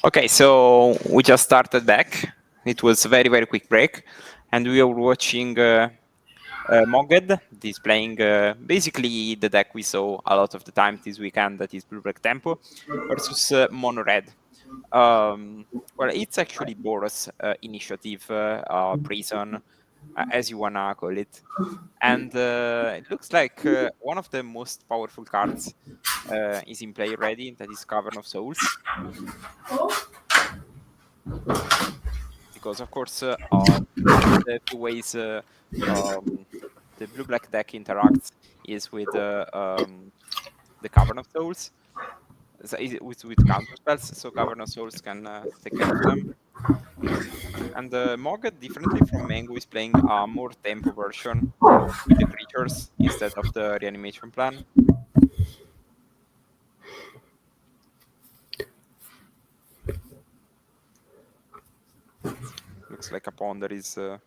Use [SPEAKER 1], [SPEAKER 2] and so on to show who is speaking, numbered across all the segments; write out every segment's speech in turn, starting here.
[SPEAKER 1] Okay, so we just started back. It was a very, very quick break. And we were watching Mogged, displaying basically the deck we saw a lot of the time this weekend, that is Blue-Black Tempo, versus Mono-Red. Well, it's actually Boros initiative, prison, as you wanna call it. And it looks like one of the most powerful cards is in play already, that is Cavern of Souls. Because of course, one of the two ways the blue-black deck interacts is with the Cavern of Souls, so with counter spells, so Cavern of Souls can take care of them. And Mogged, differently from Mango, is playing a more tempo version with the creatures instead of the reanimation plan. Looks like a Ponder is being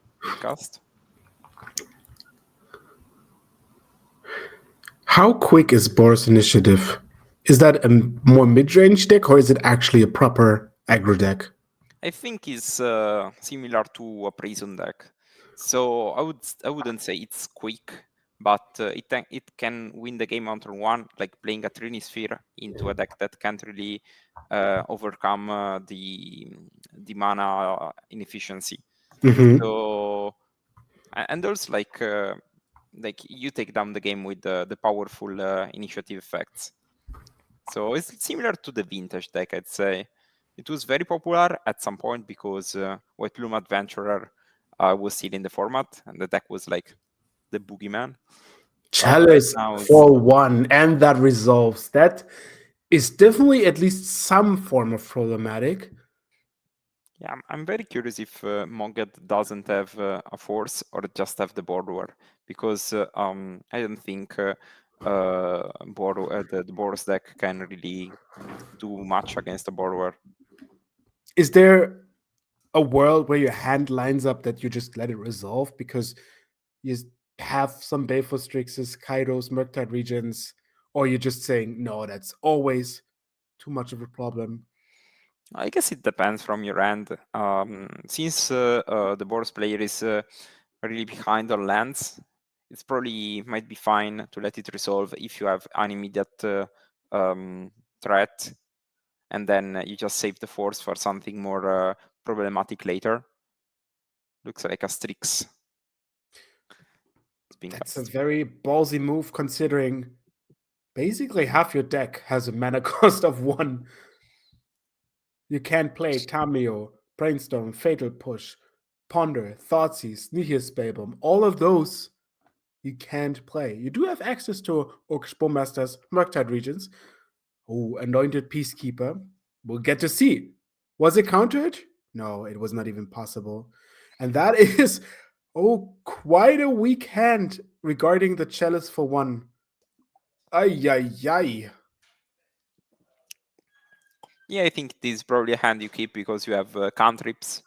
[SPEAKER 1] cast.
[SPEAKER 2] How quick is Boros Initiative? Is that a more mid-range deck, or is it actually a proper aggro deck?
[SPEAKER 1] I think it's similar to a prison deck. So I wouldn't say it's quick, but it can win the game on turn one, like playing a Trinisphere into a deck that can't really overcome the mana inefficiency.
[SPEAKER 2] Mm-hmm.
[SPEAKER 1] So and also like you take down the game with the powerful initiative effects. So it's similar to the vintage deck, I'd say. It was very popular at some point because White Plume Adventurer was still in the format, and the deck was like the boogeyman.
[SPEAKER 2] Chalice
[SPEAKER 1] Right now
[SPEAKER 2] for one, and that resolves. That is definitely at least some form of problematic.
[SPEAKER 1] Yeah, I'm very curious if Mogged doesn't have a force or just have the borrower, because I don't think the Boros deck can really do much against a borrower.
[SPEAKER 2] Is there a world where your hand lines up that you just let it resolve because you have some Baleful Strixes, Kairos, Murktide regions, or you're just saying, no, that's always too much of a problem?
[SPEAKER 1] I guess it depends from your end. Since the Boros player is really behind on lands, it's probably might be fine to let it resolve if you have an immediate threat, and then you just save the force for something more problematic later. Looks like a Strix.
[SPEAKER 2] That's a very ballsy move, considering basically half your deck has a mana cost of 1. You can't play Tamio, Brainstorm, Fatal Push, Ponder, Thoughtseize, Nihil's Babum. All of those you can't play. You do have access to Orcish Bowmasters, Murktide regions. Oh, Anointed Peacekeeper. We'll get to see. Was it countered? No, it was not even possible. And that is, quite a weak hand regarding the Chalice for one. Ay, ay, ay.
[SPEAKER 1] Yeah, I think this is probably a hand you keep because you have cantrips.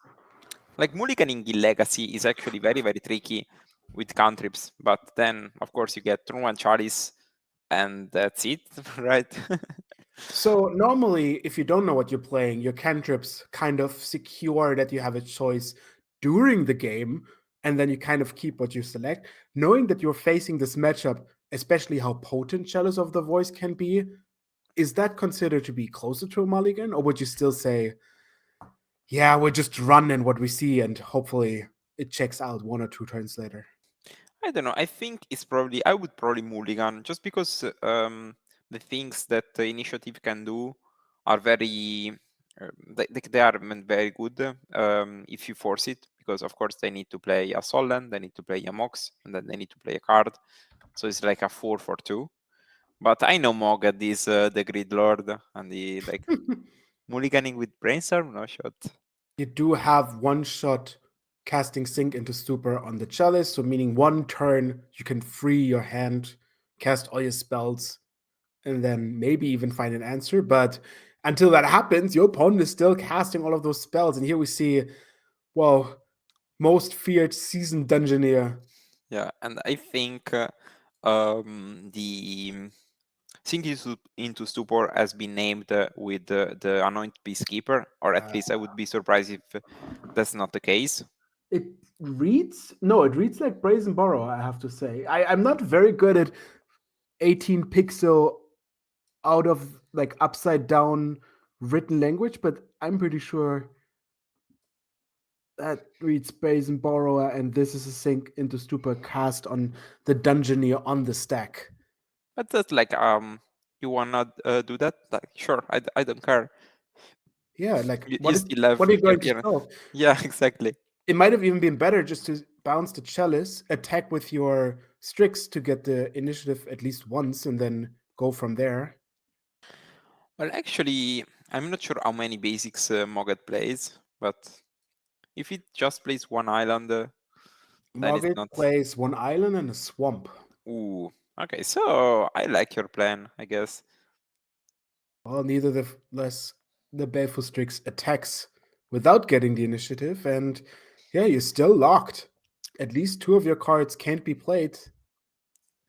[SPEAKER 1] Like mulliganing in Legacy is actually very, very tricky with cantrips, but then of course you get turn 1 Chalice, and that's it, right?
[SPEAKER 2] So normally, if you don't know what you're playing, your cantrips kind of secure that you have a choice during the game, and then you kind of keep what you select. Knowing that you're facing this matchup, especially how potent Chalice of the Voice can be, is that considered to be closer to a mulligan, or would you still say, yeah, we're just running what we see and hopefully it checks out 1 or 2 turns later?
[SPEAKER 1] I don't know. I think I would probably mulligan, just because the things that the initiative can do are very, they are very good if you force it, because of course they need to play a Solent, they need to play a Mox, and then they need to play a card. So it's like a 4 for 2. But I know Mogged is the Grid Lord, and the like mulliganing with Brainstorm, no shot.
[SPEAKER 2] You do have one shot casting Sync into Stupor on the Chalice, so meaning 1 turn you can free your hand, cast all your spells, and then maybe even find an answer. But until that happens, your opponent is still casting all of those spells. And here we see, well, most feared seasoned Dungeoneer.
[SPEAKER 1] Yeah, and I think the Sink into Stupor has been named with the Anointed Peacekeeper, or at least I would be surprised if that's not the case.
[SPEAKER 2] It reads no, it reads like Brazen Borrow, I have to say. I'm not very good at 18 pixel out of like upside down written language, but I'm pretty sure that reads Brazen Borrower, and this is a sink into Stupor cast on the Dungeoneer on the stack.
[SPEAKER 1] But that's like, you wanna do that? Like, sure, I don't care.
[SPEAKER 2] Yeah, like
[SPEAKER 1] You still have
[SPEAKER 2] what are you
[SPEAKER 1] your
[SPEAKER 2] going to
[SPEAKER 1] piano.
[SPEAKER 2] solve?
[SPEAKER 1] Yeah, exactly.
[SPEAKER 2] It might have even been better just to bounce the Chalice, attack with your Strix to get the initiative at least once, and then go from there.
[SPEAKER 1] Well, actually, I'm not sure how many basics Mogged plays, but if it just plays one island, then it's
[SPEAKER 2] Mogged
[SPEAKER 1] not.
[SPEAKER 2] plays one island and a swamp.
[SPEAKER 1] Ooh, okay. So I like your plan, I guess.
[SPEAKER 2] Well, neither the less the Baleful Strix attacks without getting the initiative, and yeah, you're still locked. At least two of your cards can't be played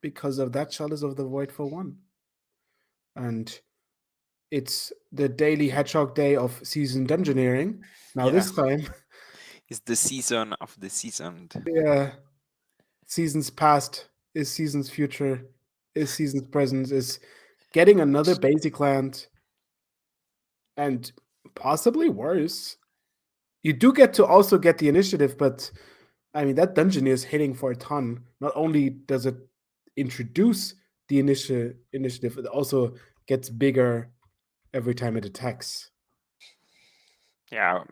[SPEAKER 2] because of that Chalice of the Void for one. And it's the daily Hedgehog Day of season dungeoneering. Now
[SPEAKER 1] Yeah,
[SPEAKER 2] this time,
[SPEAKER 1] it's the season of the seasoned.
[SPEAKER 2] yeah, seasons past is seasons future, is seasons present, is getting another basic land, and possibly worse. You do get to also get the initiative, but I mean that dungeon is hitting for a ton. Not only does it introduce the initiative, it also gets bigger every time it attacks.
[SPEAKER 1] Yeah,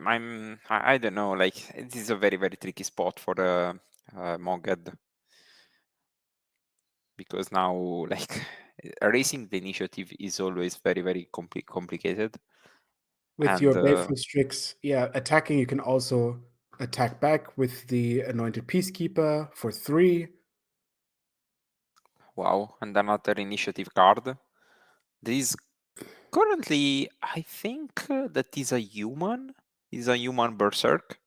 [SPEAKER 1] I don't know. Like, this is a very very tricky spot for the Mogged, because now, like, erasing the initiative is always very very complicated.
[SPEAKER 2] With
[SPEAKER 1] And
[SPEAKER 2] your Baleful Strix, yeah, attacking, you can also attack back with the Anointed Peacekeeper for 3.
[SPEAKER 1] wow, and another initiative card. There is currently, I think, that is a human. Is a human berserk,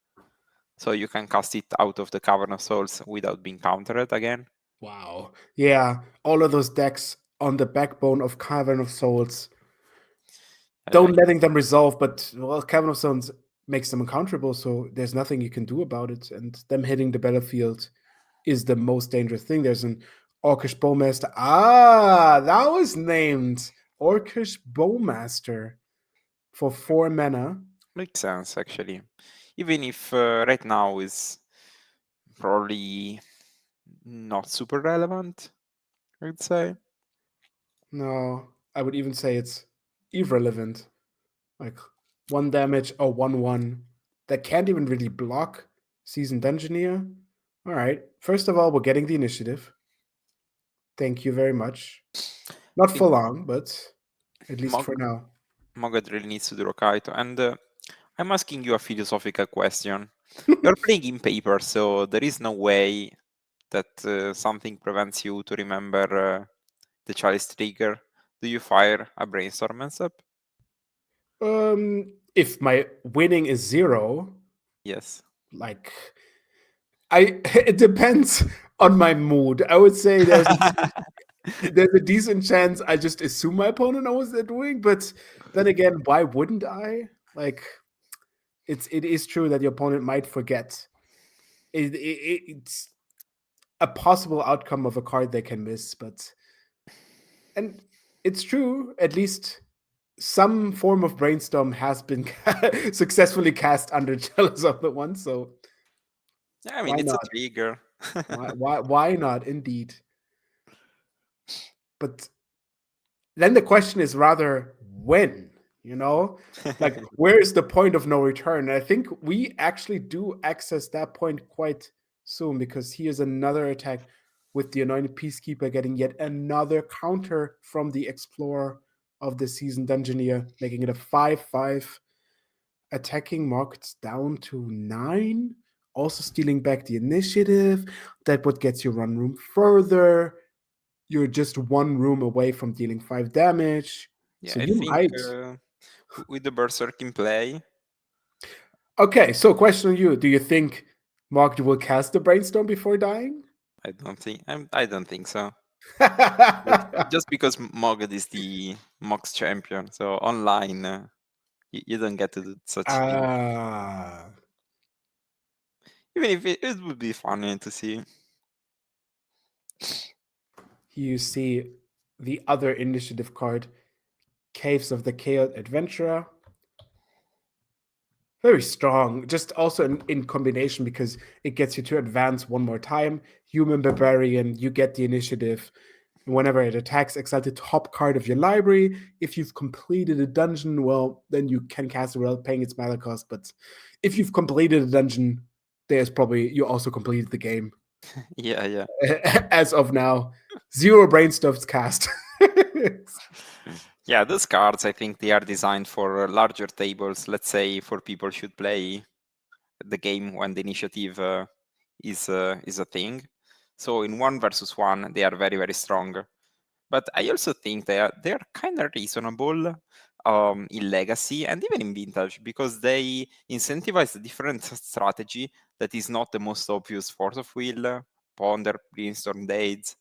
[SPEAKER 1] so you can cast it out of the Cavern of Souls without being countered again.
[SPEAKER 2] Wow. Yeah, all of those decks on the backbone of Cavern of Souls. Don't
[SPEAKER 1] Like,
[SPEAKER 2] letting them resolve, but well, Cavern of Souls makes them uncounterable, so there's nothing you can do about it. And them hitting the battlefield is the most dangerous thing. There's an Orcish Bowmaster. Ah, that was named Orcish Bowmaster for 4 mana.
[SPEAKER 1] makes sense actually, even if right now is probably not super relevant, I would say.
[SPEAKER 2] No, I would even say it's irrelevant. Like 1 damage or 1/1 that can't even really block Seasoned Dungeoneer. All right. First of all, we're getting the initiative. Thank you very much. Not
[SPEAKER 1] I
[SPEAKER 2] for
[SPEAKER 1] think
[SPEAKER 2] long, but at least for
[SPEAKER 1] Mog
[SPEAKER 2] now.
[SPEAKER 1] Mogged really needs to do Rokaito, and I'm asking you a philosophical question. You're playing in paper, so there is no way that something prevents you to remember the chalice trigger. Do you fire a brainstorm and up?
[SPEAKER 2] If my winning is 0,
[SPEAKER 1] Yes.
[SPEAKER 2] like I it depends on my mood. I would say there's a decent chance I just assume my opponent knows what they're doing, but then again, why wouldn't I? Like it is true that your opponent might forget. It's a possible outcome of a card they can miss, but and it's true, at least some form of brainstorm has been successfully cast under Jealous of the One, so
[SPEAKER 1] Yeah, I mean,
[SPEAKER 2] why
[SPEAKER 1] it's a
[SPEAKER 2] not?
[SPEAKER 1] trigger.
[SPEAKER 2] Why not? Indeed. But then the question is rather when, you know? Like, where is the point of no return? And I think we actually do access that point quite soon because here's another attack with the Anointed Peacekeeper getting yet another counter from the Explorer of the Season Dungeoneer, making it a 5/5. Attacking markets down to 9. Also stealing back the initiative. That what gets you one room further. You're just one room away from dealing 5 damage.
[SPEAKER 1] Yeah,
[SPEAKER 2] So
[SPEAKER 1] I
[SPEAKER 2] you
[SPEAKER 1] think
[SPEAKER 2] might.
[SPEAKER 1] with the berserk in play,
[SPEAKER 2] Okay, so question on you. Do you think Mogged will cast the brainstorm before dying?
[SPEAKER 1] I don't think so. Just because Mogged is the Mox champion, so online you don't get to do such thing.
[SPEAKER 2] Ah,
[SPEAKER 1] Even if it would be funny to see.
[SPEAKER 2] you see the other initiative card, Caves of the Chaos Adventurer. Very strong, just also in combination because it gets you to advance one more time. Human Barbarian, you get the initiative. Whenever it attacks, exile the top card of your library. If you've completed a dungeon, well, then you can cast it without paying its mana cost. But if you've completed a dungeon, there's probably you also completed the game.
[SPEAKER 1] Yeah, yeah.
[SPEAKER 2] As of now, 0 brainstuffs cast.
[SPEAKER 1] Yeah, those cards, I think they are designed for larger tables. Let's say for people should play the game when the initiative is a thing. So in 1 versus 1, they are very, very strong. But I also think they are kind of reasonable in Legacy and even in Vintage because they incentivize a different strategy that is not the most obvious Force of Will, Ponder, Brainstorm, Days.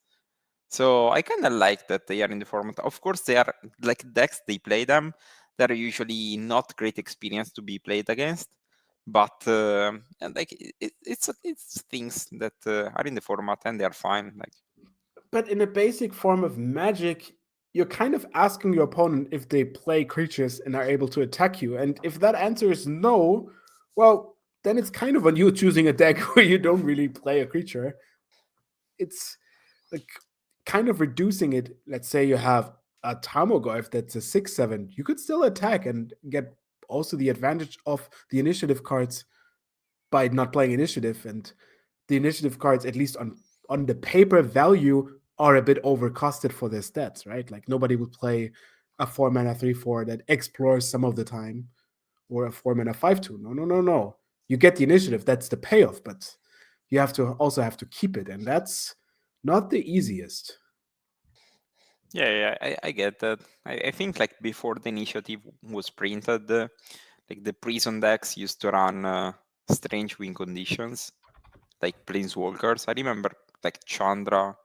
[SPEAKER 1] So I kind of like that they are in the format. Of course, they are like decks. They play them. They're usually not great experience to be played against, but and like it's things that are in the format and they are fine. Like
[SPEAKER 2] But in a basic form of magic, you're kind of asking your opponent if they play creatures and are able to attack you. And if that answer is no, well, then it's kind of on you choosing a deck where you don't really play a creature. It's like kind of reducing it. Let's say you have a Tarmogoyf that's a 6/7, you could still attack and get also the advantage of the initiative cards by not playing initiative. And the initiative cards, at least on the paper value, are a bit overcosted for their stats, right? Like nobody would play a 4 mana 3/4 that explores some of the time, or a 4 mana 5/2. No, no, no, no. You get the initiative, that's the payoff, but you have to also have to keep it, and that's not the easiest.
[SPEAKER 1] yeah, I get that. I think like before the initiative was printed, like the prison decks used to run strange win conditions, like planeswalkers. I remember like Chandra,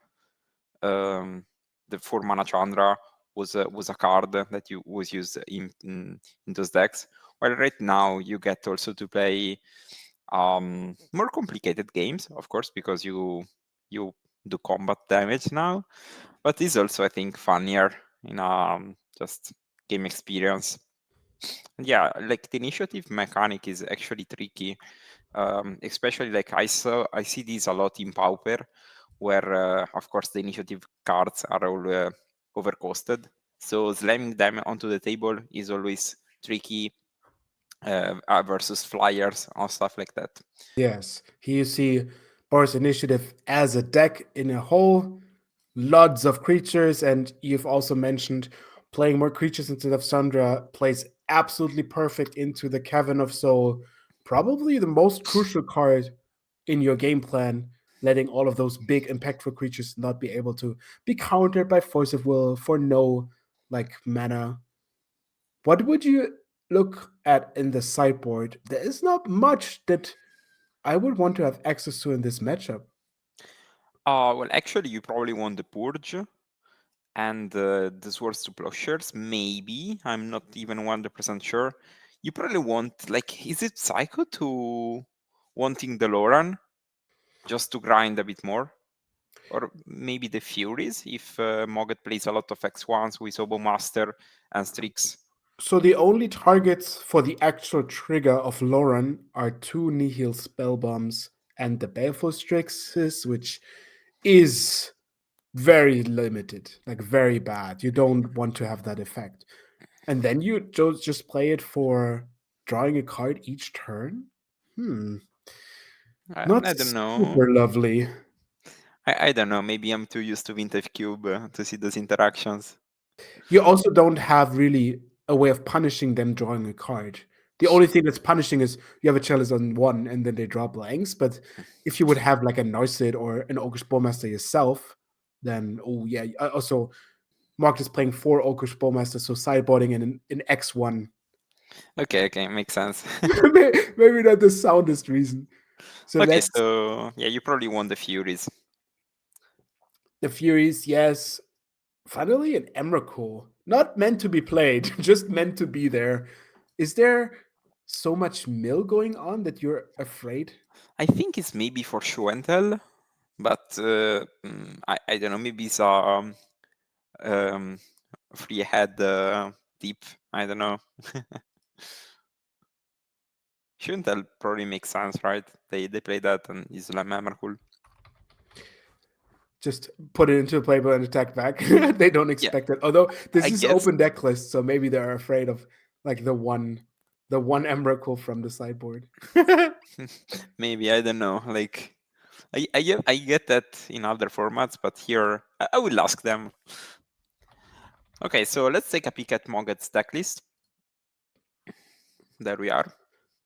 [SPEAKER 1] the 4 mana Chandra was a card that you was used in those decks. While right now you get also to play more complicated games, of course, because you do combat damage now. But it's also I think funnier in just game experience. And yeah, like the initiative mechanic is actually tricky, especially like I see these a lot in Pauper, where of course the initiative cards are all overcosted. So slamming them onto the table is always tricky versus flyers or stuff like that.
[SPEAKER 2] Yes, here you see Boris Initiative as a deck in a whole, lots of creatures, and you've also mentioned playing more creatures instead of Sandra plays absolutely perfect into the Cavern of Soul, probably the most crucial card in your game plan, letting all of those big impactful creatures not be able to be countered by Force of Will for no like mana. What would you look at in the sideboard? There is not much that I would want to have access to in this matchup.
[SPEAKER 1] Well, actually, you probably want the Purge and the Swords to Plowshares. Maybe I'm not even 100% sure. You probably want like, is it Psycho to wanting the Loran just to grind a bit more? Or maybe the Furies if Mogged plays a lot of X1s with Obo Master and Strix.
[SPEAKER 2] So the only targets for the actual trigger of Lauren are 2 Nihil spell bombs and the Baleful Strixes, which is very limited, like very bad. You don't want to have that effect. And then you just play it for drawing a card each turn. Hmm, not
[SPEAKER 1] I don't know.
[SPEAKER 2] super lovely.
[SPEAKER 1] I don't know. Maybe I'm too used to Vintage Cube to see those interactions.
[SPEAKER 2] You also don't have really a way of punishing them drawing a card. The only thing that's punishing is you have a chalice on one and then they draw blanks. But if you would have like a Narcid or an Ogre Bowmaster yourself, then oh yeah. Also, Mark is playing 4 Ogre Bowmasters, so sideboarding in an X1.
[SPEAKER 1] Okay, makes sense.
[SPEAKER 2] Maybe not the soundest reason. So
[SPEAKER 1] Okay,
[SPEAKER 2] let's
[SPEAKER 1] so yeah, you probably want the Furies.
[SPEAKER 2] The Furies, yes. Finally, an Emrakul. Not meant to be played, just meant to be there. Is there so much mill going on that you're afraid?
[SPEAKER 1] I think it's maybe for show and tell, but I don't know. Maybe it's um, free head deep. I don't know. Show and tell probably makes sense, right? They play that and it's like memorable.
[SPEAKER 2] Just put it into a playbook and attack back. They don't
[SPEAKER 1] Yeah,
[SPEAKER 2] expect it. Although this
[SPEAKER 1] I
[SPEAKER 2] is
[SPEAKER 1] guess.
[SPEAKER 2] open deck list, so maybe they're afraid of like the one Emrakul from the sideboard.
[SPEAKER 1] Maybe I don't know. Like I get that in other formats, but here I will ask them. Okay, so let's take a peek at Mogged's deck list. There we are.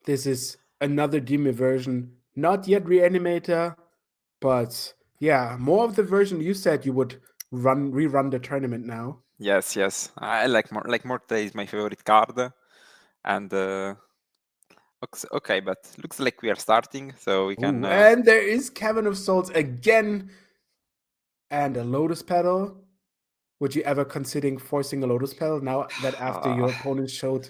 [SPEAKER 2] This is another Demi version, not yet Reanimator, but yeah, more of the version you said you would rerun the tournament now.
[SPEAKER 1] Yes, yes. I like Morte is my favorite card, and okay, but looks like we are starting, so we can.
[SPEAKER 2] Ooh, and there is Cavern of Souls again, and a Lotus Petal. Would you ever considering forcing a Lotus Petal now that after your opponent showed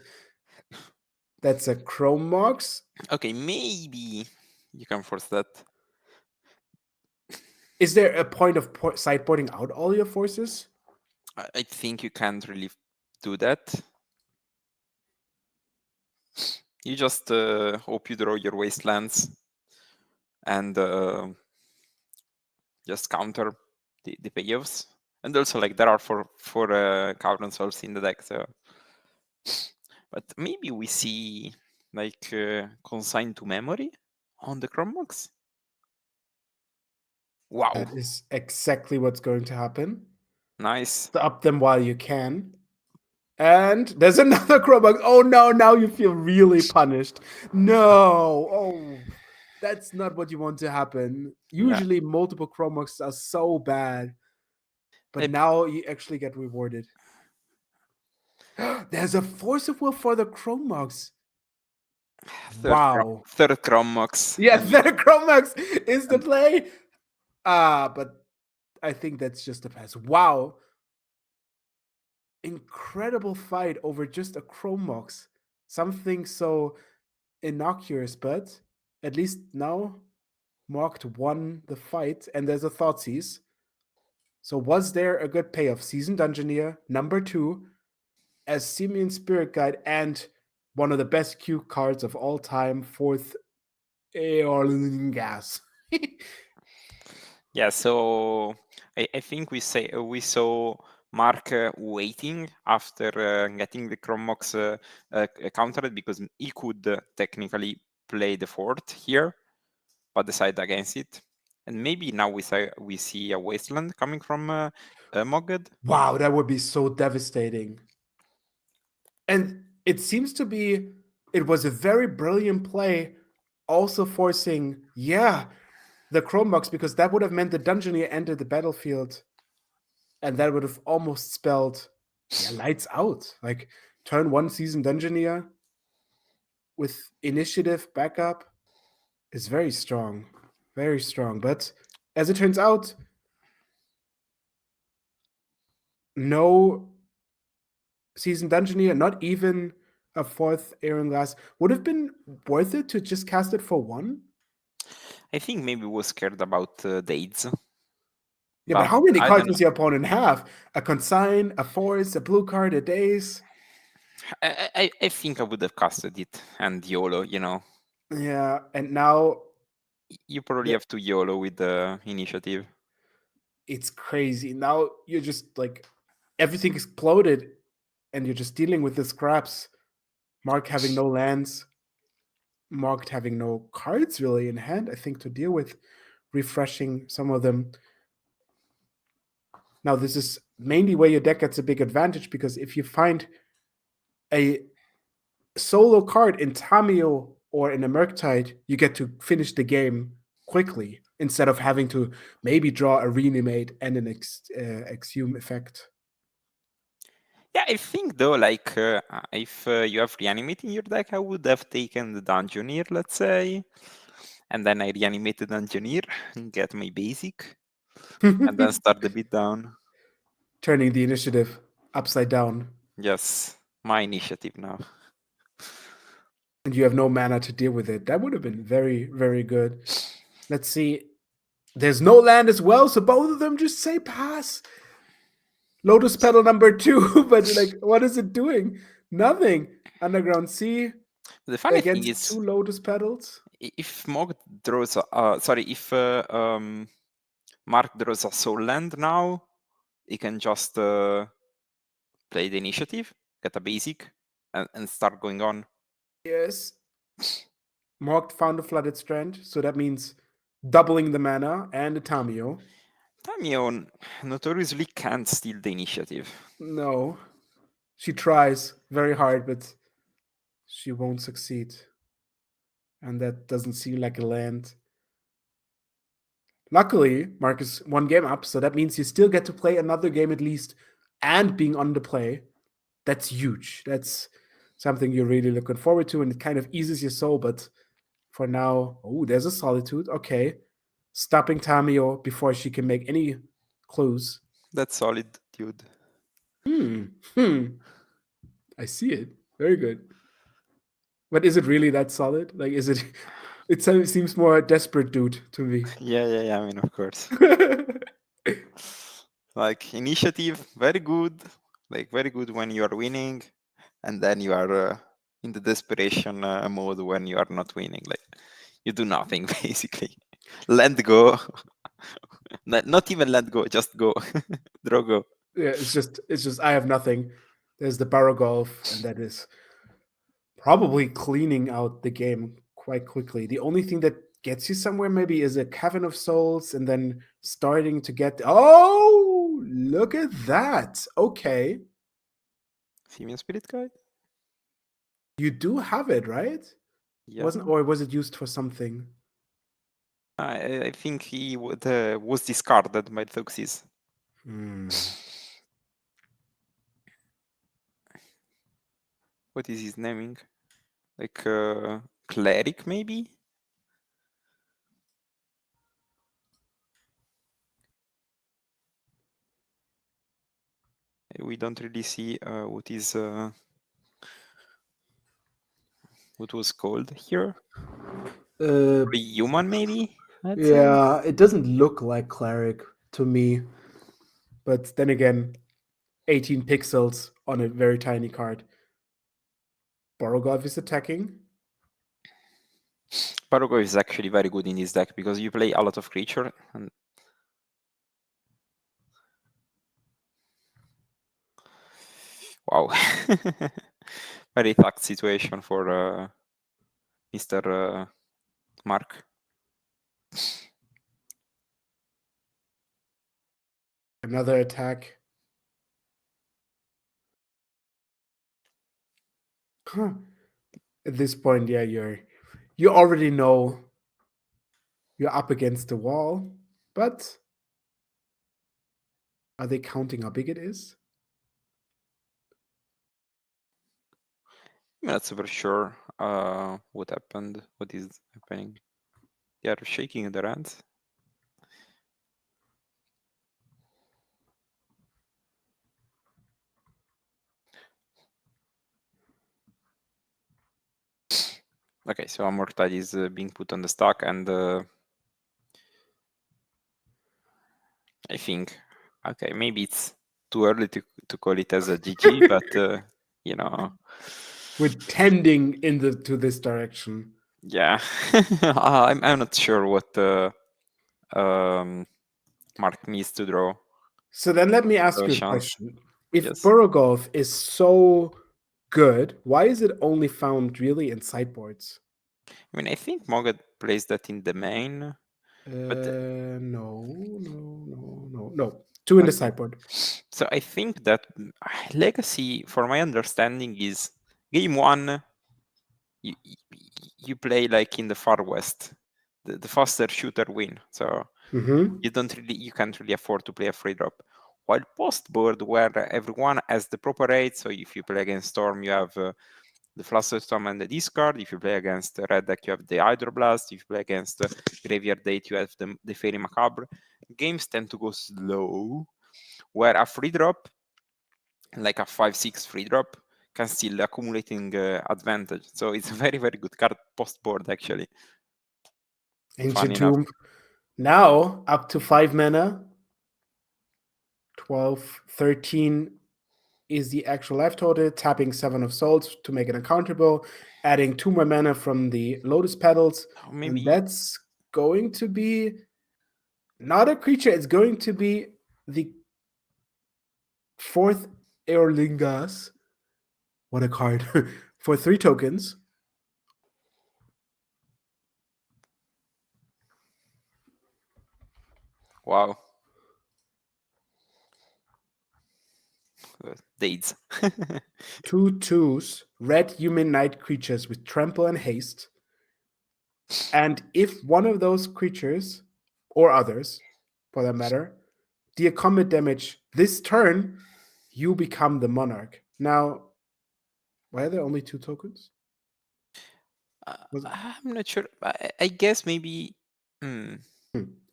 [SPEAKER 2] that's a Chrome Mox?
[SPEAKER 1] Okay, maybe you can force that.
[SPEAKER 2] Is there a point of sideboarding out all your forces?
[SPEAKER 1] I think you can't really do that. You just hope you draw your wastelands and just counter the payoffs. And also, like there are four Cavern Souls in the deck, so. But maybe we see like consigned to memory on the Chromox. Wow,
[SPEAKER 2] That is exactly what's going to happen.
[SPEAKER 1] nice.
[SPEAKER 2] Up them while you can. And there's another Chromebox. Oh no, now you feel really punished. No. Oh, that's not what you want to happen.
[SPEAKER 1] Yeah.
[SPEAKER 2] Usually multiple Chromeboxes are so bad. But now you actually get rewarded. There's a Force of Will for the Chromox. Wow.
[SPEAKER 1] Third Chromox.
[SPEAKER 2] Yeah,
[SPEAKER 1] And you,
[SPEAKER 2] the Chromox is the
[SPEAKER 1] and
[SPEAKER 2] play. But I think that's just a pass. Wow. Incredible fight over just a Chromox. Something so innocuous, but at least now Mocked won the fight, and there's a Thoughtseize. So was there a good payoff? Seasoned Dungeoneer, number 2, as Simeon Spirit Guide, and one of the best Q cards of all time, 4th EUL Gas.
[SPEAKER 1] yeah, so I think we saw Mark waiting after getting the Chromox countered because he could technically play the fourth here, but decided against it. And maybe now we see a wasteland coming from Mogged.
[SPEAKER 2] Wow, that would be so devastating. And it seems to be, it was a very brilliant play, also forcing, the Chromebox, because that would have meant the Dungeoneer entered the battlefield, and that would have almost spelled, lights out. Like, turn 1 Seasoned Dungeoneer with initiative backup is very strong. Very strong. But as it turns out, no Seasoned Dungeoneer, not even a 4th Aaron Glass, would have been worth it to just cast it for 1.
[SPEAKER 1] I think maybe was scared about dates.
[SPEAKER 2] Yeah, but
[SPEAKER 1] But
[SPEAKER 2] how many
[SPEAKER 1] I
[SPEAKER 2] cards
[SPEAKER 1] don't
[SPEAKER 2] does
[SPEAKER 1] know.
[SPEAKER 2] your opponent have? A Consign, a Force, a blue card, a Daze?
[SPEAKER 1] I think I would have casted it and YOLO, you know.
[SPEAKER 2] Yeah, and now
[SPEAKER 1] You probably have to YOLO with the initiative.
[SPEAKER 2] it's crazy. Now you're just like, everything exploded, and you're just dealing with the scraps. Mark having no lands, Marked having no cards really in hand, I think, to deal with, refreshing some of them. Now, this is mainly where your deck gets a big advantage, because if you find a solo card in Tamio or in a Murktide, you get to finish the game quickly instead of having to maybe draw a Reanimate and an Exhume effect.
[SPEAKER 1] Yeah, I think though, like if you have reanimate in your deck, I would have taken the Dungeoneer, let's say, and then I reanimated Dungeoneer and get my basic. and then start the beat down.
[SPEAKER 2] Turning the initiative upside down.
[SPEAKER 1] Yes, my initiative now.
[SPEAKER 2] And you have no mana to deal with it. That would have been very, very good. Let's see. There's no land as well, so both of them just say pass. Lotus Petal number 2, but like, what is it doing? Nothing. Underground Sea
[SPEAKER 1] The funny thing
[SPEAKER 2] against
[SPEAKER 1] is,
[SPEAKER 2] 2 Lotus Petals.
[SPEAKER 1] if Mogged draws, if Mark draws a soul land now, he can just play the initiative, get a basic, and start going on.
[SPEAKER 2] Yes. Mogged found a Flooded Strand, so that means doubling the mana and the Tamio.
[SPEAKER 1] Tamio notoriously can't steal the initiative.
[SPEAKER 2] No. She tries very hard, but she won't succeed. And that doesn't seem like a land. Luckily, Mark is 1 game up, so that means you still get to play another game at least and being on the play. That's huge. That's something you're really looking forward to, and it kind of eases your soul. But for now, oh, there's a Solitude. Okay. Stopping Tamio before she can make any clues.
[SPEAKER 1] That's solid, dude.
[SPEAKER 2] I see it. Very good. But is it really that solid? Like, is it? It seems more desperate, dude, to me.
[SPEAKER 1] Yeah, I mean, of course. Like, initiative, very good. Like, very good when you are winning, and then you are in the desperation mode when you are not winning. Like, you do nothing, basically. Let go. Not even let go, just go. Draw go.
[SPEAKER 2] Yeah, it's just I have nothing. There's the barrel golf, and that is probably cleaning out the game quite quickly. The only thing that gets you somewhere maybe is a Cavern of Souls, and then starting to get. Oh, look at that! Okay,
[SPEAKER 1] Simian Spirit Guide?
[SPEAKER 2] you do have it, right?
[SPEAKER 1] Yeah.
[SPEAKER 2] Wasn't, or was it used for something?
[SPEAKER 1] I think he was discarded by Thuxis. What is his naming? Like cleric, maybe? We don't really see what was called here. Human, maybe? I'd say.
[SPEAKER 2] Yeah, it doesn't look like cleric to me, but then again, 18 pixels on a very tiny card. Borogov is attacking.
[SPEAKER 1] Parago is actually very good in this deck because you play a lot of creature and wow. Very fucked situation for Mr. Mark.
[SPEAKER 2] Another attack. Huh. At this point, yeah, you already know you're up against the wall, but are they counting how big it is?
[SPEAKER 1] I'm not super sure what happened, what is happening. They are shaking their hands. Okay, so Amortide is being put on the stack, and I think, okay, maybe it's too early to call it as a GG, but you know,
[SPEAKER 2] We're tending to this direction.
[SPEAKER 1] yeah, I'm not sure what Mark needs to draw.
[SPEAKER 2] So then let me ask you a
[SPEAKER 1] Chance.
[SPEAKER 2] question. If
[SPEAKER 1] Yes.
[SPEAKER 2] Borogov is so good, why is it only found really in sideboards?
[SPEAKER 1] I mean, I think Mogged plays that in the main. But
[SPEAKER 2] No. 2 in the sideboard.
[SPEAKER 1] So I think that Legacy, for my understanding, is game 1. You play like in the Far West, the faster shooter win. So you can't really afford to play a free drop. While post board, where everyone has the proper rate, so if you play against Storm, you have the Flusterstorm and the discard. If you play against Red Deck, you have the Hydroblast. If you play against Graveyard Date, you have the Fairy Macabre. games tend to go slow, where a free drop, like a 5-6 free drop, can still accumulating advantage. So it's a very, very good card post board, actually.
[SPEAKER 2] Ancient
[SPEAKER 1] Funny enough.
[SPEAKER 2] Tomb. Now up to 5 mana. 12, 13 is the actual life total. Tapping 7 of Souls to make it uncountable. Adding 2 more mana from the Lotus Petals.
[SPEAKER 1] Or
[SPEAKER 2] And
[SPEAKER 1] maybe
[SPEAKER 2] that's going to be not a creature. It's going to be the 4th Aerlingas. What a card. For 3 tokens.
[SPEAKER 1] wow. Dates.
[SPEAKER 2] 2 2s, red humanoid creatures with trample and haste. And if one of those creatures, or others for that matter, deal combat damage this turn, you become the monarch. Now, why are there only 2 tokens?
[SPEAKER 1] I'm not sure. I guess maybe.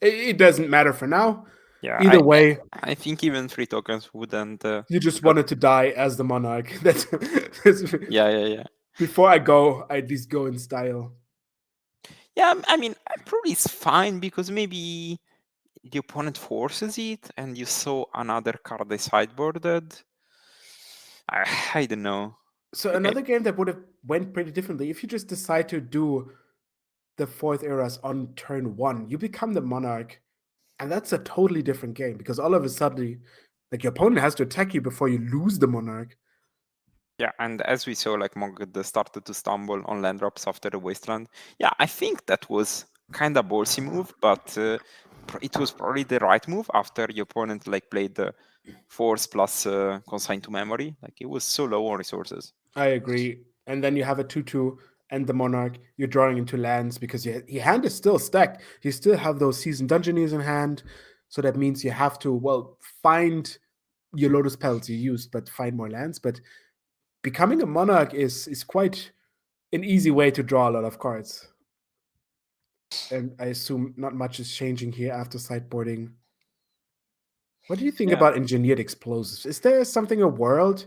[SPEAKER 2] It doesn't matter for now.
[SPEAKER 1] Yeah,
[SPEAKER 2] Either way,
[SPEAKER 1] I think even 3 tokens wouldn't.
[SPEAKER 2] you just
[SPEAKER 1] Because,
[SPEAKER 2] wanted to die as the monarch. That's
[SPEAKER 1] yeah.
[SPEAKER 2] before I go, I at least go in style.
[SPEAKER 1] Yeah, I mean, probably it's fine because maybe the opponent forces it and you saw another card they sideboarded. I don't know.
[SPEAKER 2] So
[SPEAKER 1] Like,
[SPEAKER 2] another game that would have went pretty differently, if you just decide to do the 4th eras on turn 1, you become the monarch, and that's a totally different game because all of a sudden, like your opponent has to attack you before you lose the monarch.
[SPEAKER 1] yeah, and as we saw, like Mogged started to stumble on land drops after the wasteland. Yeah, I think that was kind of ballsy move, but it was probably the right move after your opponent like played the force plus consign to memory. Like it was so low on resources.
[SPEAKER 2] I agree. And then you have a 2/2 and the monarch. You're drawing into lands because your hand is still stacked. You still have those seasoned dungeoneers in hand, so that means you have to find your Lotus Petals you used, but find more lands. But becoming a monarch is quite an easy way to draw a lot of cards. And I assume not much is changing here after sideboarding. What do you think
[SPEAKER 1] Yeah.
[SPEAKER 2] about engineered explosives? Is there something a world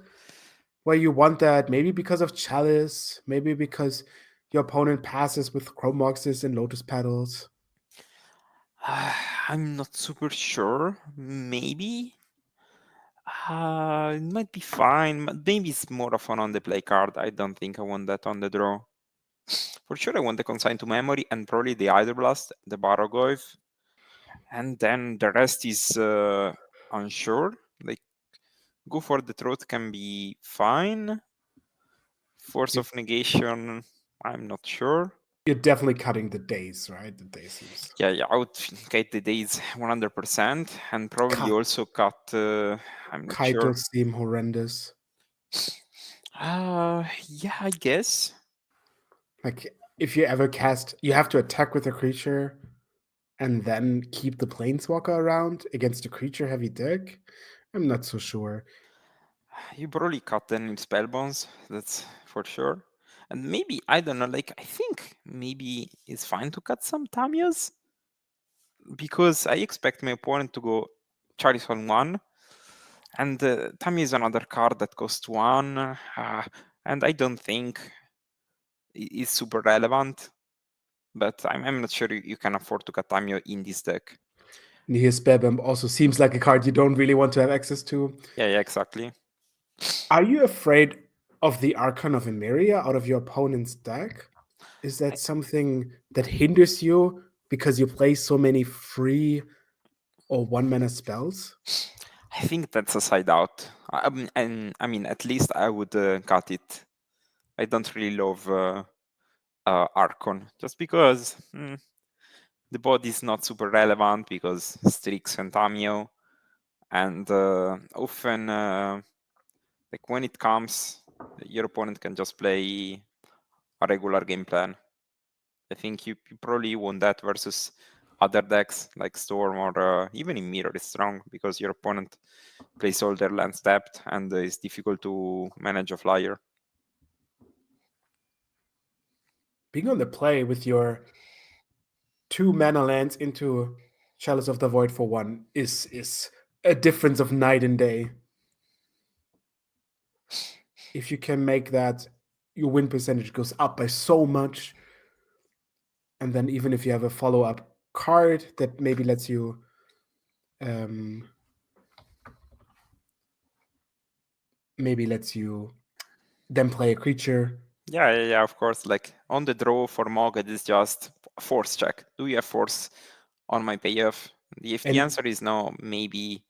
[SPEAKER 2] where you want that? Maybe because of Chalice, maybe because your opponent passes with Chrome Moxes and Lotus Petals.
[SPEAKER 1] I'm not super sure. Maybe. It might be fine. But maybe it's more of an on the play card. I don't think I want that on the draw. For sure, I want the consign to memory and probably the Hydroblast, the Barrogoyf. And then the rest is unsure. Like, go for the throat can be fine. Force of negation, I'm not sure.
[SPEAKER 2] You're definitely cutting the days, right? The day seems
[SPEAKER 1] Yeah, I would get the days 100% and probably also cut. I'm not sure.
[SPEAKER 2] Kaito seem horrendous.
[SPEAKER 1] Yeah, I guess.
[SPEAKER 2] Like if you ever cast, you have to attack with a creature and then keep the planeswalker around against a creature heavy deck. I'm not so sure.
[SPEAKER 1] You probably cut them in spellbones, that's for sure. And maybe, I don't know, like, I think maybe it's fine to cut some Tamias because I expect my opponent to go Charis on 1. And Tamiya is another card that costs 1. And I don't think is super relevant. But I'm not sure you can afford to cut Tamiya in this deck.
[SPEAKER 2] Nihil Spellbomb also seems like a card you don't really want to have access to.
[SPEAKER 1] Yeah, exactly.
[SPEAKER 2] Are you afraid of the Archon of Emeria out of your opponent's deck? Is that something that hinders you because you play so many free or 1-mana spells?
[SPEAKER 1] I think that's a side out. And I mean, at least I would cut it. I don't really love Archon, just because the body is not super relevant because Strix and Tamio, and often like when it comes, your opponent can just play a regular game plan. I think you probably won that versus other decks like Storm or even in Mirror is strong because your opponent plays all their lands tapped and it's difficult to manage a flyer.
[SPEAKER 2] Being on the play with your 2 mana lands into Chalice of the Void for 1 is a difference of night and day. If you can make that, your win percentage goes up by so much. And then even if you have a follow-up card that maybe lets you then play a creature.
[SPEAKER 1] Yeah, of course. Like on the draw for Mogged is just force check. Do you have force on my payoff? If the
[SPEAKER 2] And
[SPEAKER 1] answer is no, maybe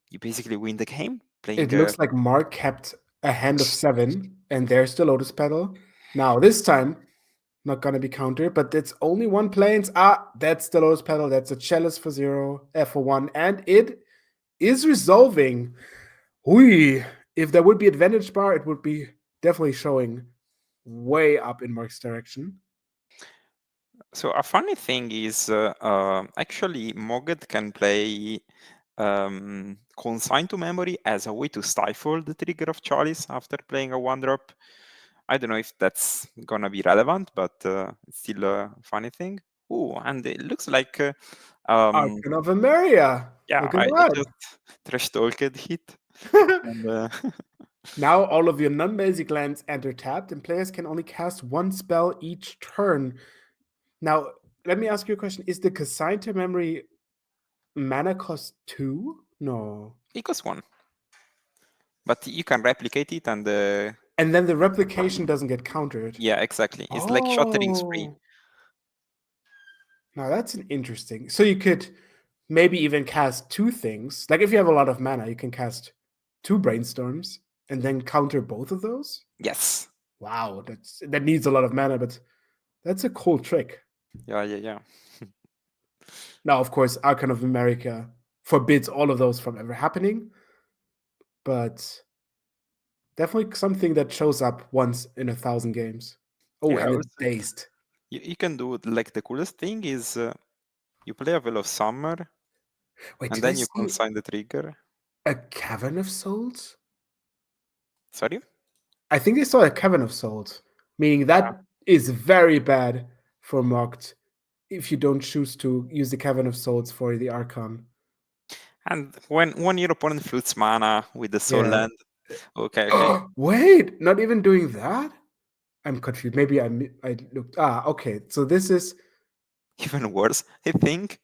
[SPEAKER 1] you basically win the game
[SPEAKER 2] it
[SPEAKER 1] playing.
[SPEAKER 2] looks like Mark kept a hand of 7, and there's the Lotus Petal. Now, this time, not going to be countered, but it's only one planes. That's the Lotus Petal. That's a Chalice for 0, F for 1, and it is resolving. Hui. If there would be advantage bar, it would be definitely showing way up in Mark's direction.
[SPEAKER 1] So a funny thing is actually Mogged can play consign to memory as a way to stifle the trigger of Chalice after playing a 1-drop. I don't know if that's gonna be relevant, but it's still a funny thing. Oh, and it looks like
[SPEAKER 2] Archon of Emeria.
[SPEAKER 1] yeah,
[SPEAKER 2] Look at
[SPEAKER 1] I
[SPEAKER 2] that.
[SPEAKER 1] just trash talked it. And,
[SPEAKER 2] Now all of your non-basic lands enter tapped, and players can only cast one spell each turn. Now, let me ask you a question. Is the consign to memory mana cost 2? No.
[SPEAKER 1] it costs 1, but you can replicate it, and
[SPEAKER 2] And then the replication doesn't get countered.
[SPEAKER 1] yeah, exactly. It's like shattering spree.
[SPEAKER 2] Oh. Now that's an interesting. So you could maybe even cast 2 things. Like if you have a lot of mana, you can cast 2 brainstorms and then counter both of those.
[SPEAKER 1] Yes.
[SPEAKER 2] Wow, that needs a lot of mana, but that's a cool trick.
[SPEAKER 1] Yeah.
[SPEAKER 2] Now, of course, Archon of America forbids all of those from ever happening, but definitely something that shows up once in 1,000 games. Oh,
[SPEAKER 1] Yeah,
[SPEAKER 2] and it's
[SPEAKER 1] also,
[SPEAKER 2] dazed.
[SPEAKER 1] you can do like the coolest thing is you play a Veil of Summer
[SPEAKER 2] Wait,
[SPEAKER 1] and
[SPEAKER 2] did I
[SPEAKER 1] then you
[SPEAKER 2] see
[SPEAKER 1] consign the trigger.
[SPEAKER 2] a Cavern of Souls?
[SPEAKER 1] Sorry?
[SPEAKER 2] I think I saw a Cavern of Souls, meaning that is very bad for Mocked if you don't choose to use the Cavern of Souls for the Archon.
[SPEAKER 1] And when your opponent flutes mana with the soul
[SPEAKER 2] Yeah.
[SPEAKER 1] land, okay.
[SPEAKER 2] Wait, not even doing that? I'm confused. Maybe I looked. Okay. So this is
[SPEAKER 1] Even worse, I think.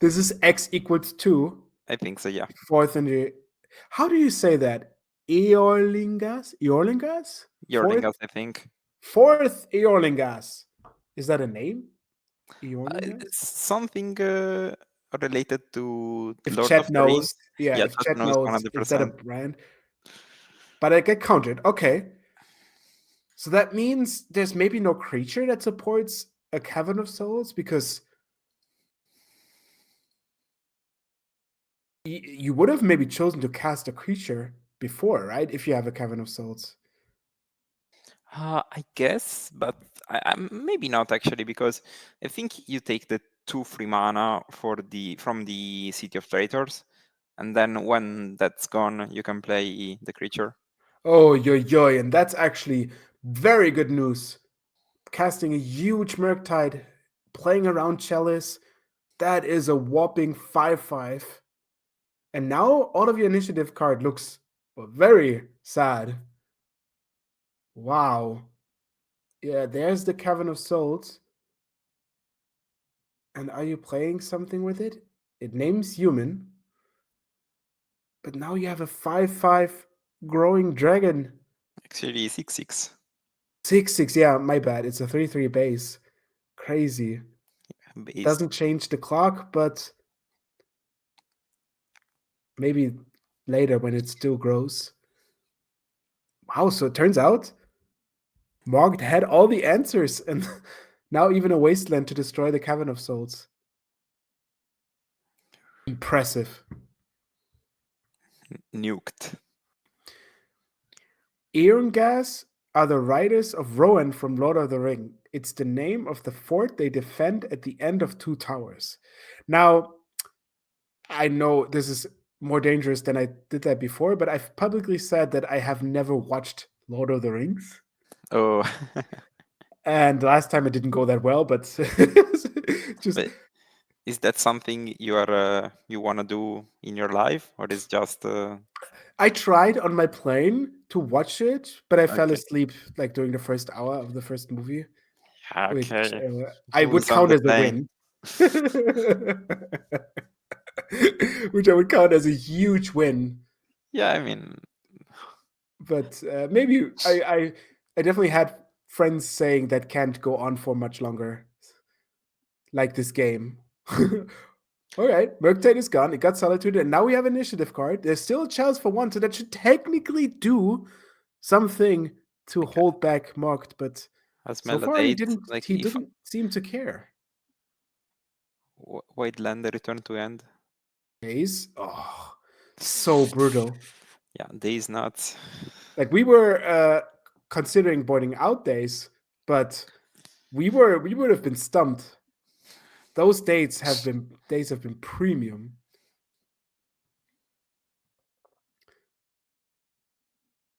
[SPEAKER 2] this is x equals 2.
[SPEAKER 1] I think so, yeah.
[SPEAKER 2] Fourth in the. How do you say that? Eorlingas? Eorlingas?
[SPEAKER 1] Jorlingas, I think.
[SPEAKER 2] Fourth Eorlingas. Is that a name? Eorlingas?
[SPEAKER 1] It's something related to
[SPEAKER 2] If
[SPEAKER 1] Lord of
[SPEAKER 2] Chet
[SPEAKER 1] the Rings.
[SPEAKER 2] knows, yeah,
[SPEAKER 1] Yeah,
[SPEAKER 2] if
[SPEAKER 1] that
[SPEAKER 2] Chet
[SPEAKER 1] knows
[SPEAKER 2] knows, is that a
[SPEAKER 1] 100%.
[SPEAKER 2] brand? But I get counted. Okay. So that means there's maybe no creature that supports a Cavern of Souls because you would have maybe chosen to cast a creature before, right? If you have a Cavern of Souls.
[SPEAKER 1] I guess, but maybe not actually, because I think you take the 2 free mana from the City of Traitors, and then when that's gone, you can play the creature.
[SPEAKER 2] Oh, yo, and that's actually very good news. Casting a huge Murktide, playing around Chalice, that is a whopping 5/5. And now all of your initiative card looks very sad. Wow. Yeah, there's the Cavern of Souls. And are you playing something with it? It names human. But now you have a 5/5 growing dragon.
[SPEAKER 1] Actually, 6/6.
[SPEAKER 2] 6/6, yeah, my bad. It's a 3/3 base. Crazy.
[SPEAKER 1] Based.
[SPEAKER 2] Doesn't change the clock, but maybe later when it still grows. Wow, so it turns out Mogged had all the answers and now even a wasteland to destroy the Cavern of Souls. Impressive.
[SPEAKER 1] Nuked.
[SPEAKER 2] Eorngas are the riders of Rohan from Lord of the Ring. It's the name of the fort they defend at the end of 2 towers. Now, I know this is more dangerous than I did that before, but I've publicly said that I have never watched Lord of the Rings.
[SPEAKER 1] Oh.
[SPEAKER 2] And last time it didn't go that well, but just
[SPEAKER 1] But Is that something you want to do in your life, or is just
[SPEAKER 2] I tried on my plane to watch it, but I fell
[SPEAKER 1] okay?
[SPEAKER 2] asleep like during the first hour of the first movie, which
[SPEAKER 1] Okay,
[SPEAKER 2] I would
[SPEAKER 1] rules on
[SPEAKER 2] count
[SPEAKER 1] the
[SPEAKER 2] as a
[SPEAKER 1] plane.
[SPEAKER 2] win. Which I would count as a huge win.
[SPEAKER 1] Yeah, I mean,
[SPEAKER 2] But maybe I definitely had friends saying that can't go on for much longer, like this game. All right, Murktide is gone. It got Solitude, and now we have Initiative card. There's still a chance for one, so that should technically do something to hold back Mocked, but
[SPEAKER 1] as
[SPEAKER 2] so far he
[SPEAKER 1] Melodate,
[SPEAKER 2] didn't
[SPEAKER 1] like
[SPEAKER 2] he
[SPEAKER 1] if
[SPEAKER 2] didn't seem to care.
[SPEAKER 1] White Land return to end.
[SPEAKER 2] Days, oh, so brutal.
[SPEAKER 1] Yeah, Days nuts.
[SPEAKER 2] Like we were considering boarding out Days, but we would have been stumped. Those days have been premium.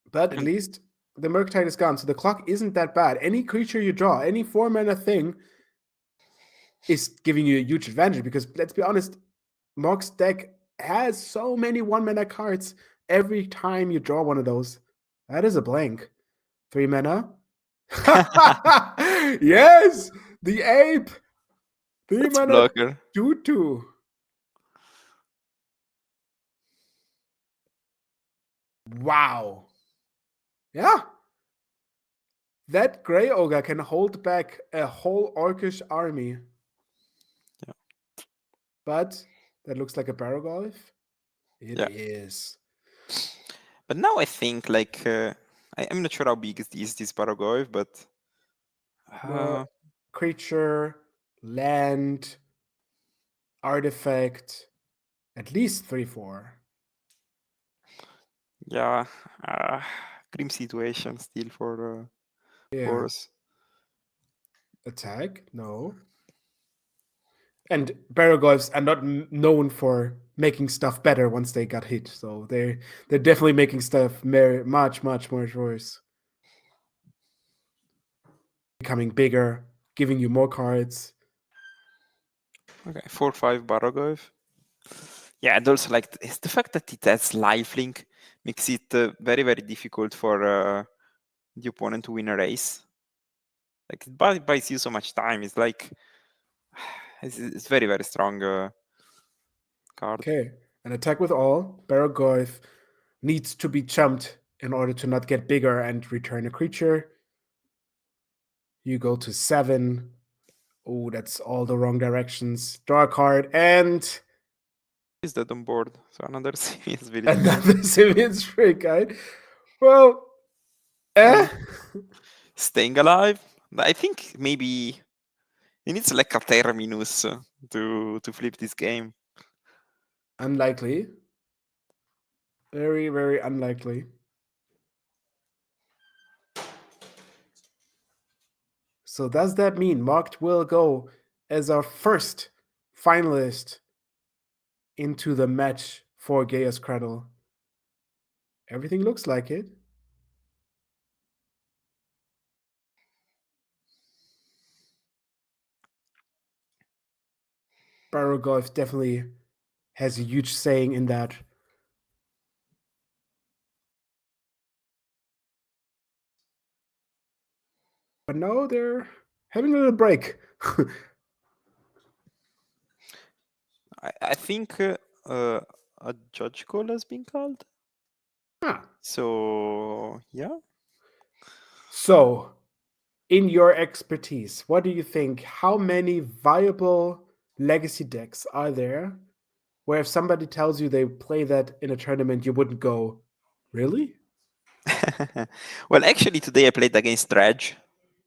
[SPEAKER 2] But at
[SPEAKER 1] And
[SPEAKER 2] least the Murktide is gone, so the clock isn't that bad. Any creature you draw, any 4-mana thing, is giving you a huge advantage because let's be honest, Mock's deck has so many 1-mana cards. Every time you draw one of those, that is a blank. 3-mana. Yes, the ape.
[SPEAKER 1] that's
[SPEAKER 2] 3-mana
[SPEAKER 1] blocker.
[SPEAKER 2] 2/2. Wow. Yeah. That Grey Ogre can hold back a whole Orcish army.
[SPEAKER 1] Yeah.
[SPEAKER 2] But that looks like a Baragolf. It
[SPEAKER 1] Yeah.
[SPEAKER 2] is.
[SPEAKER 1] But now I think like I'm not sure how big is this Baragov, but
[SPEAKER 2] Well, creature, land, artifact, at least 3/4.
[SPEAKER 1] yeah, grim situation still for
[SPEAKER 2] Yeah.
[SPEAKER 1] us.
[SPEAKER 2] Attack? No. And Baragolfs are not known for making stuff better once they got hit. So they're definitely making stuff much, much more worse. Becoming bigger, giving you more cards.
[SPEAKER 1] Okay, 4/5 Baragov. Yeah, and also like it's the fact that it has lifelink makes it very very difficult for the opponent to win a race. Like it buys you so much time. It's like it's very very strong card.
[SPEAKER 2] Okay. An attack with all. Baragolf needs to be jumped in order to not get bigger and return a creature. You go to 7. Oh, that's all the wrong directions. Draw a card and
[SPEAKER 1] Is that on board? So another serious ability.
[SPEAKER 2] another Simian Trick, right? Well,
[SPEAKER 1] And staying alive. I think maybe he needs like a terminus to flip this game.
[SPEAKER 2] unlikely. Very, very unlikely. So does that mean Mocked will go as our first finalist into the match for Gaia's Cradle? Everything looks like it. Baragolf definitely has a huge saying in that. But no, they're having a little break.
[SPEAKER 1] I think a judge call has been called.
[SPEAKER 2] Huh.
[SPEAKER 1] So yeah.
[SPEAKER 2] So, in your expertise, what do you think? How many viable legacy decks are there where if somebody tells you they play that in a tournament, you wouldn't go, really?
[SPEAKER 1] Well, actually, today I played against Dredge.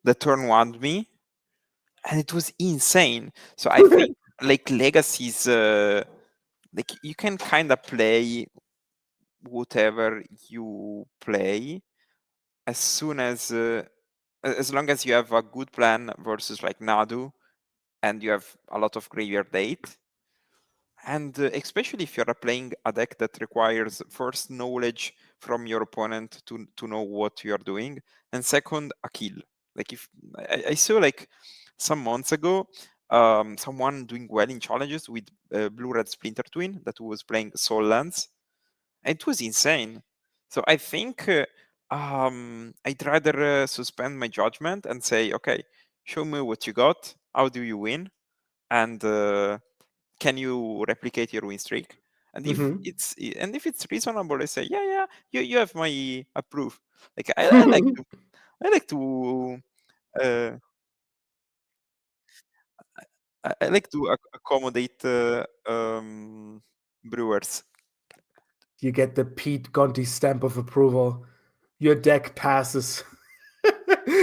[SPEAKER 1] The turn won me, and it was insane. So I think like legacies, like you can kind of play whatever you play as soon as long as you have a good plan versus like Nadu, and you have a lot of graveyard date. And especially if you're playing a deck that requires first knowledge from your opponent to know what you're doing, and second a kill. Like if I saw like some months ago, someone doing well in challenges with Blue Red Splinter Twin that was playing Soul Lands. It was insane. So I think I'd rather suspend my judgment and say, okay, show me what you got. How do you win? And can you replicate your win streak? And if it's reasonable, I say, yeah, you have my approve. Like I like to uh, I like to accommodate brewers.
[SPEAKER 2] You get the Pete Gonti stamp of approval. Your deck passes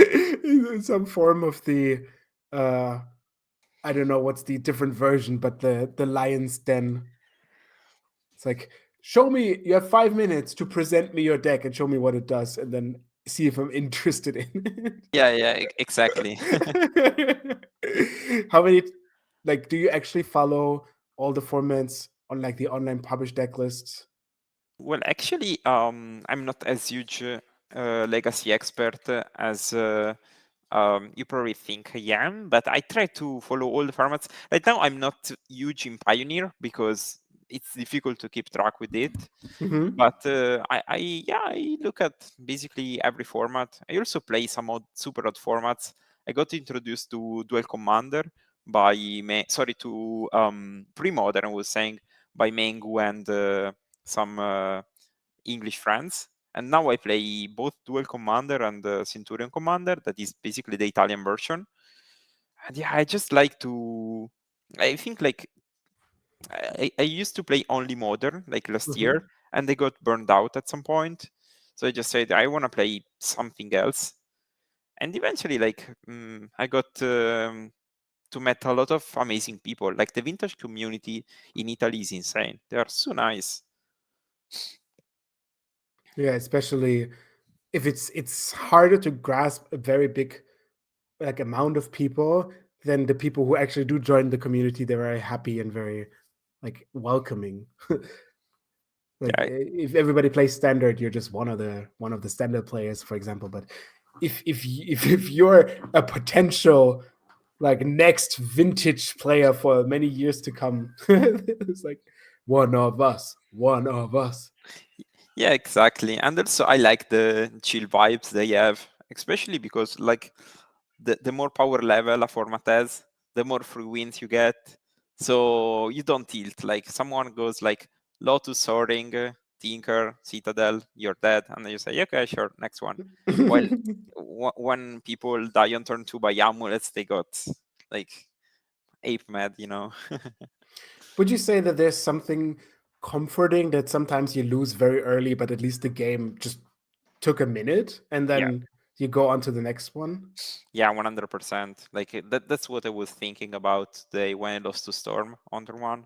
[SPEAKER 2] in some form of the I don't know what's the different version, but the Lion's Den. It's like, show me, you have 5 minutes to present me your deck and show me what it does, and then see if I'm interested in it.
[SPEAKER 1] Yeah, exactly.
[SPEAKER 2] How many, like, do you actually follow all the formats on like the online published deck lists?
[SPEAKER 1] Well, actually, I'm not as huge legacy expert as you probably think I am, but I try to follow all the formats. Right now, I'm not huge in Pioneer because it's difficult to keep track with it.
[SPEAKER 2] Mm-hmm.
[SPEAKER 1] But I look at basically every format. I also play some super odd formats. I got introduced to Duel Commander by to Pre-Modern. I was saying by Mengu and some English friends. And now I play both Duel Commander and Centurion Commander, that is basically the Italian version. And yeah, I just like to. I think like I used to play only Modern like last year,
[SPEAKER 2] Mm-hmm.
[SPEAKER 1] and I got burned out at some point. So I just said I want to play something else. And eventually, I got to meet a lot of amazing people. Like the vintage community in Italy is insane. They are so nice.
[SPEAKER 2] Yeah, especially if it's harder to grasp a very big like amount of people than the people who actually do join the community. They're very happy and very like welcoming. Like
[SPEAKER 1] Yeah,
[SPEAKER 2] if everybody plays standard, you're just one of the standard players, for example. But if you're a potential like next vintage player for many years to come, it's like one of us.
[SPEAKER 1] yeah, exactly. And also, I like the chill vibes they have, especially because like the more power level a format has, the more free wins you get. So you don't tilt. Like someone goes like Lotus Soaring, Tinker, Citadel, you're dead, and then you say, okay, sure, next one. While when people die on turn 2 by amulets, they got like ape mad, you know.
[SPEAKER 2] Would you say that there's something comforting that sometimes you lose very early, but at least the game just took a minute and
[SPEAKER 1] Yeah.
[SPEAKER 2] then you go on to the next one?
[SPEAKER 1] Yeah, 100%. Like that's what I was thinking about today when I lost to Storm on turn 1.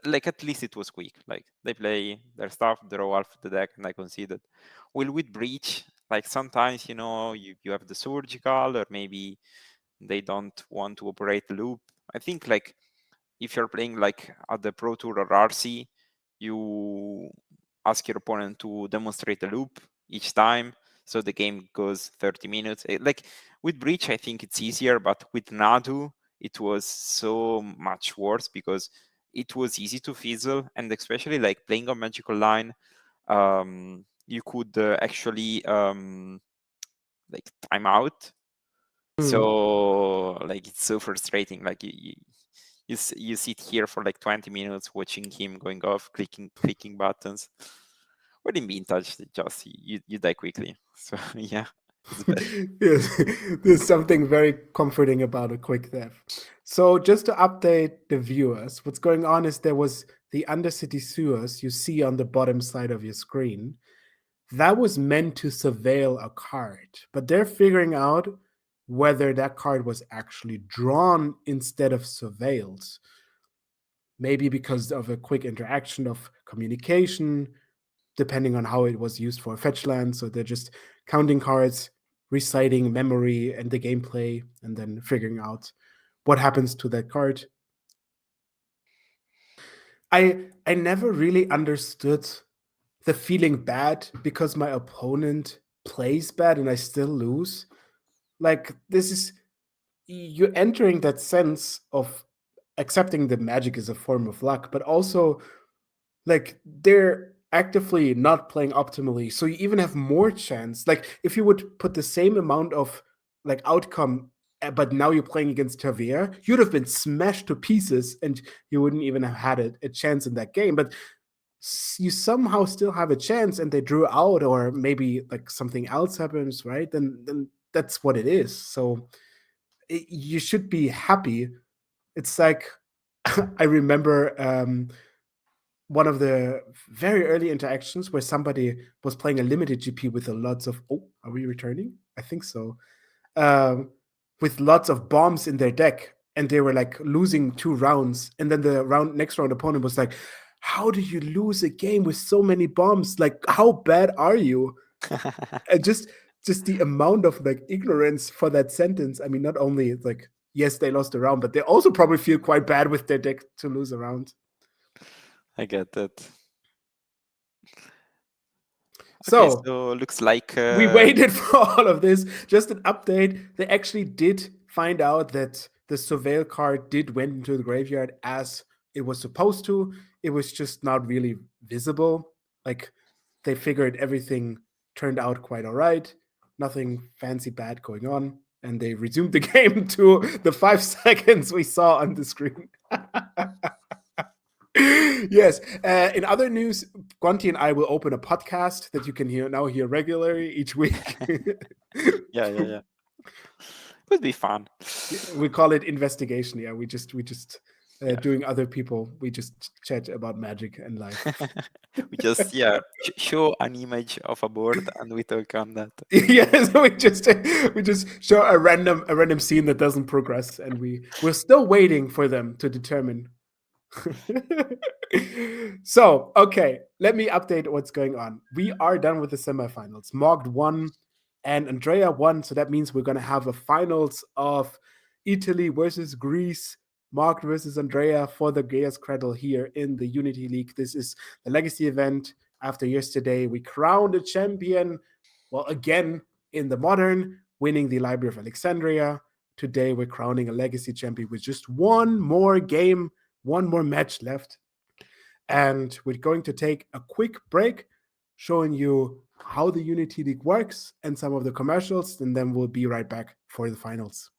[SPEAKER 1] Like at least it was quick. Like they play their stuff, draw half the deck, and I conceded. Well, with Breach, like sometimes you have the surgical, or maybe they don't want to operate the loop. I think like if you're playing like at the Pro Tour or RC, you ask your opponent to demonstrate a loop each time, so the game goes 30 minutes. Like with Breach, I think it's easier, but with Nadu, it was so much worse because it was easy to fizzle, and especially like playing on Magical Line, you could actually like time out.
[SPEAKER 2] Hmm.
[SPEAKER 1] So like it's so frustrating. Like you sit here for like 20 minutes watching him going off, clicking buttons. Well, in vintage, just you die quickly. So yeah, it's bad.
[SPEAKER 2] Yes, there's something very comforting about a quick death. So, just to update the viewers, what's going on is there was the Undercity sewers you see on the bottom side of your screen. That was meant to surveil a card, but they're figuring out whether that card was actually drawn instead of surveilled. Maybe because of a quick interaction of communication, depending on how it was used for fetch land. So they're just counting cards, reciting memory and the gameplay, and then figuring out what happens to that card. I never really understood the feeling bad because my opponent plays bad and I still lose. Like this is you're entering that sense of accepting that magic is a form of luck, but also like they're actively not playing optimally, so you even have more chance. Like if you would put the same amount of like outcome, but now you're playing against Taver, you'd have been smashed to pieces and you wouldn't even have had a chance in that game. But you somehow still have a chance and they drew out, or maybe like something else happens, right? Then that's what it is. So you should be happy. It's like I remember one of the very early interactions where somebody was playing a limited GP with a lots of, oh, are we returning? I think so. With lots of bombs in their deck, and they were like losing 2 rounds, and then the next round opponent was like, how do you lose a game with so many bombs? Like, how bad are you? And just the amount of like ignorance for that sentence. I mean, not only like, yes, they lost a round, but they also probably feel quite bad with their deck to lose a round.
[SPEAKER 1] I get that. Okay,
[SPEAKER 2] So
[SPEAKER 1] so looks like
[SPEAKER 2] we waited for all of this. Just an update. They actually did find out that the Surveil card did went into the graveyard as it was supposed to. It was just not really visible. Like they figured everything turned out quite all right. Nothing fancy bad going on. And they resumed the game to the 5 seconds we saw on the screen. Yes. In other news, Gonti and I will open a podcast that you can hear regularly each week.
[SPEAKER 1] yeah. Would be fun.
[SPEAKER 2] We call it investigation. Yeah, we just doing other people. We just chat about magic and life.
[SPEAKER 1] We just show an image of a board and we talk on that.
[SPEAKER 2] Yes, we just show a random scene that doesn't progress, and we're still waiting for them to determine. So, okay, let me update what's going on. We are done with the semifinals. Mogged won and Andrea won, so that means we're going to have a finals of Italy versus Greece, Mogged versus Andrea for the Gaia's Cradle here in the Unity League. This is the legacy event. After yesterday, we crowned a champion, well, again, in the modern, winning the Library of Alexandria. Today, we're crowning a legacy champion with just one more game, one more match left. And we're going to take a quick break, showing you how the Unity League works and some of the commercials, and then we'll be right back for the finals.